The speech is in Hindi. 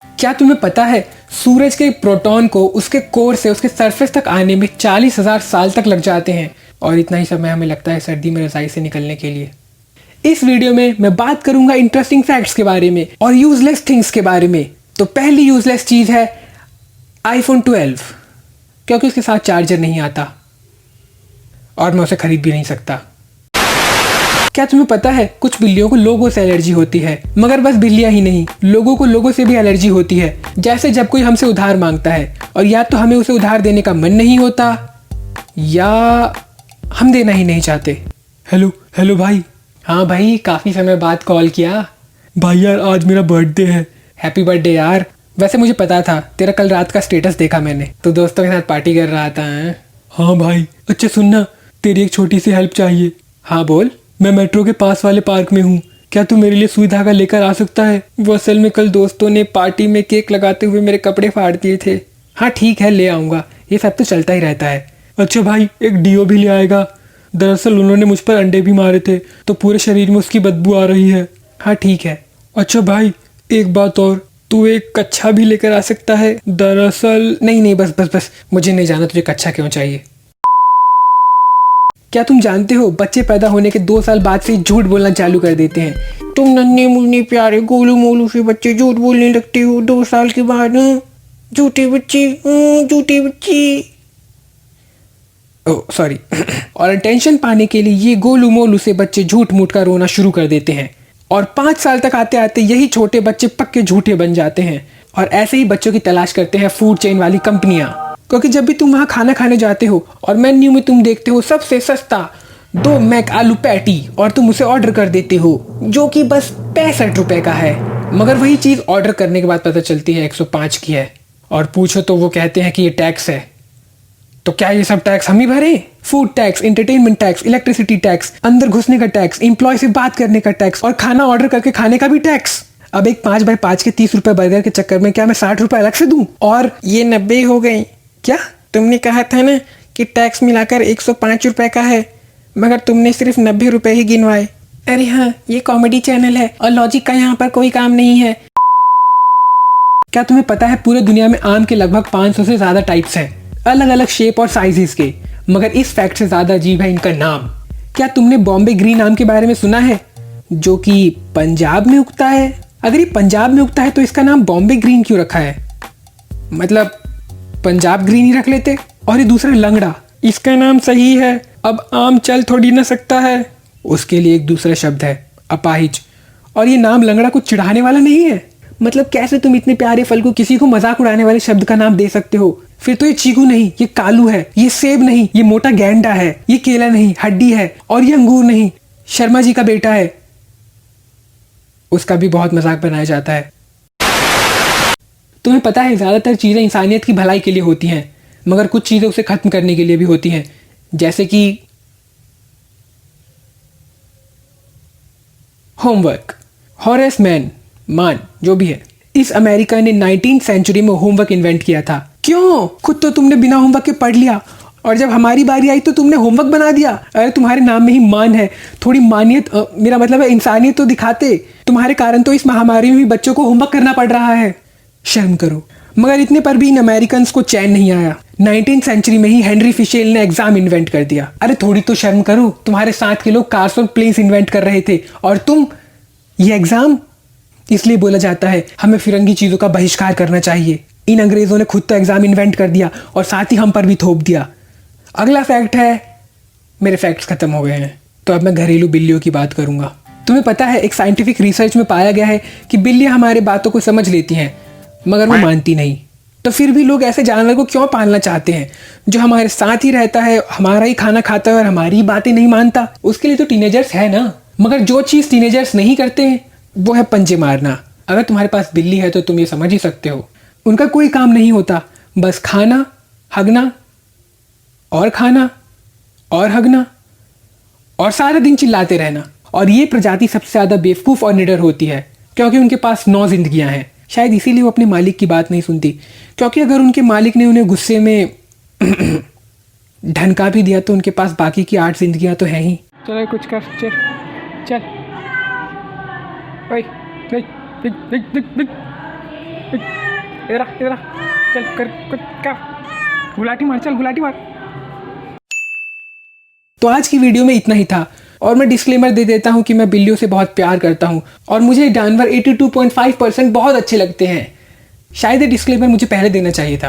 क्या तुम्हें पता है सूरज के प्रोटॉन को उसके कोर से उसके सरफेस तक आने में 40,000 साल तक लग जाते हैं और इतना ही समय हमें लगता है सर्दी में रजाई से निकलने के लिए। इस वीडियो में मैं बात करूंगा इंटरेस्टिंग फैक्ट्स के बारे में और यूजलेस थिंग्स के बारे में। तो पहली यूजलेस चीज है आईफोन 12, क्योंकि उसके साथ चार्जर नहीं आता और मैं उसे खरीद भी नहीं सकता। क्या तुम्हें पता है कुछ बिल्लियों को लोगों से एलर्जी होती है, मगर बस बिल्लियां ही नहीं, लोगों को लोगों से भी एलर्जी होती है। जैसे जब कोई हमसे उधार मांगता है और या तो हमें उसे उधार देने का मन नहीं होता या हम देना ही नहीं चाहते। हेलो हेलो भाई। हाँ भाई, काफी समय बाद कॉल किया। भाई यार आज मेरा बर्थडे है। हैप्पी बर्थडे यार। वैसे मुझे पता था, तेरा कल रात का स्टेटस देखा मैंने, तो दोस्तों के साथ पार्टी कर रहा था। हाँ भाई, अच्छा सुनना, तेरी एक छोटी सी हेल्प चाहिए। हाँ बोल। मैं मेट्रो के पास वाले पार्क में हूँ, क्या तू मेरे लिए सुई धागा लेकर आ सकता है? वो असल में कल दोस्तों ने पार्टी में केक लगाते हुए मेरे कपड़े फाड़ दिए थे। हाँ ठीक है, ले आऊँगा, ये सब तो चलता ही रहता है। अच्छा भाई, एक डीओ भी ले आएगा। दरअसल उन्होंने मुझ पर अंडे भी मारे थे तो पूरे शरीर में उसकी बदबू आ रही है। हाँ ठीक है। अच्छा भाई, एक बात और, तू एक कच्छा भी लेकर आ सकता है। दरअसल नहीं, बस बस बस, मुझे नहीं जाना, तुझे कच्छा क्यों चाहिए? क्या तुम जानते हो बच्चे पैदा होने के 2 साल बाद से झूठ बोलना चालू कर देते हैं। तुम नन्हे मुन्ने प्यारे गोलू मोलू से बच्चे झूठ बोलने लगते हो 2 साल के बाद। झूठे बच्चे, झूठे बच्चे। Oh sorry. और अटेंशन पाने के लिए ये गोलू मोलू से बच्चे झूठ मूठ का रोना शुरू कर देते हैं और 5 साल तक आते आते यही छोटे बच्चे पक्के झूठे बन जाते हैं। और ऐसे ही बच्चों की तलाश करते हैं फूड चेन वाली कंपनियां, क्योंकि जब भी तुम वहाँ खाना खाने जाते हो और मेन्यू में तुम देखते हो सबसे सस्ता 2 मैक आलू पैटी और तुम उसे ऑर्डर कर देते हो, जो कि बस 65 रुपए का है। मगर वही चीज़ ऑर्डर करने के बाद पता चलती है 105 की है, और पूछो तो वो कहते हैं कि ये टैक्स है। तो क्या ये सब टैक्स हम ही भरे? Food tax, entertainment tax, electricity tax, अंदर घुसने का टैक्स, एम्प्लॉय से बात करने का टैक्स और खाना ऑर्डर करके खाने का भी टैक्स। अब एक 5x5 के 30 रुपए बर्गर के चक्कर में क्या मैं 60 रुपए अलग से दूं? और ये 90 हो गए। क्या तुमने कहा था ना कि टैक्स मिलाकर 105 रुपए का है, मगर तुमने सिर्फ 90 रुपए ही गिनवाए। अरे हाँ, ये कॉमेडी चैनल है और लॉजिक का यहाँ पर कोई काम नहीं है। क्या तुम्हें पता है पूरे दुनिया में आम के लगभग 500 से ज्यादा टाइप्स हैं, अलग अलग शेप और साइजेस के, मगर इस फैक्ट से ज्यादा अजीब है इनका नाम। क्या तुमने बॉम्बे ग्रीन आम के बारे में सुना है, जो कि पंजाब में उगता है? अगर ये पंजाब में उगता है तो इसका नाम बॉम्बे ग्रीन क्यों रखा है? मतलब पंजाब ग्रीन ही रख लेते। और ये दूसरा लंगड़ा, इसका नाम सही है, अब आम चल थोड़ी ना सकता है, उसके लिए एक दूसरा शब्द है अपाहिज। और ये नाम लंगड़ा कुछ चिढ़ाने वाला नहीं है। मतलब कैसे तुम इतने प्यारे फल को किसी को मजाक उड़ाने वाले शब्द का नाम दे सकते हो? फिर तो ये चीकू नहीं, ये कालू है, ये सेब नहीं, ये मोटा गैंडा है, ये केला नहीं, हड्डी है, और ये अंगूर नहीं, शर्मा जी का बेटा है, उसका भी बहुत मजाक बनाया जाता है। तुम्हें पता है ज्यादातर चीजें इंसानियत की भलाई के लिए होती हैं, मगर कुछ चीजें उसे खत्म करने के लिए भी होती हैं, जैसे कि होमवर्क। हॉरेस मान जो भी है, इस अमेरिका ने 19th सेंचुरी में होमवर्क इन्वेंट किया था। क्यों? खुद तो तुमने बिना होमवर्क के पढ़ लिया, और जब हमारी बारी आई तो तुमने होमवर्क बना दिया। अरे तुम्हारे नाम में ही मान है, थोड़ी मानियत, मेरा मतलब है इंसानियत तो दिखाते। तुम्हारे कारण तो इस महामारी में भी बच्चों को होमवर्क करना पड़ रहा है, शर्म करो। मगर इतने पर भी इन अमेरिकन को चैन नहीं आया। 19th सेंचुरी में ही हेनरी फिशेल ने एग्जाम इन्वेंट कर दिया। अरे थोड़ी तो शर्म करो, तुम्हारे साथ के लोग कार्स और प्लेन्स इन्वेंट कर रहे थे और तुम ये एग्जाम। इसलिए बोला जाता है हमें फिरंगी चीजों का बहिष्कार करना चाहिए। इन अंग्रेजों ने खुद तो एग्जाम इन्वेंट कर दिया और साथ ही हम पर भी थोप दिया। अगला फैक्ट है, मेरे फैक्ट्स खत्म हो गए हैं, तो अब मैं घरेलू बिल्लियों की बात करूंगा। तुम्हें पता है एक साइंटिफिक रिसर्च में पाया गया है कि बिल्लियां हमारे बातों को समझ लेती हैं, मगर वो मानती नहीं। तो फिर भी लोग ऐसे जानवर को क्यों पालना चाहते हैं जो हमारे साथ ही रहता है, हमारा ही खाना खाता है और हमारी बातें नहीं मानता? उसके लिए तो टीनेजर्स है ना। मगर जो चीज टीनेजर्स नहीं करते हैं वो है पंजे मारना। अगर तुम्हारे पास बिल्ली है तो तुम ये समझ ही सकते हो, उनका कोई काम नहीं होता, बस खाना, हगना और खाना और हगना और सारा दिन चिल्लाते रहना। और ये प्रजाति सबसे ज्यादा बेवकूफ और निडर होती है, क्योंकि उनके पास 9 जिंदगियां हैं। शायद इसीलिए वो अपने मालिक की बात नहीं सुनती, क्योंकि अगर उनके मालिक ने उन्हें गुस्से में ढनका भी दिया तो उनके पास बाकी की 8 जिंदगियां तो हैं ही। चलो कुछ कर, चल चल। ओए, इधर आ, इधर आ। चल कर कुछ कर, गुलाटी मार, चल गुलाटी मार। तो आज की वीडियो में इतना ही था और मैं डिस्क्लेमर दे देता हूँ कि मैं बिल्लियों से बहुत प्यार करता हूँ और मुझे जानवर 82.5% बहुत अच्छे लगते हैं। शायद ये डिस्क्लेमर मुझे पहले देना चाहिए था।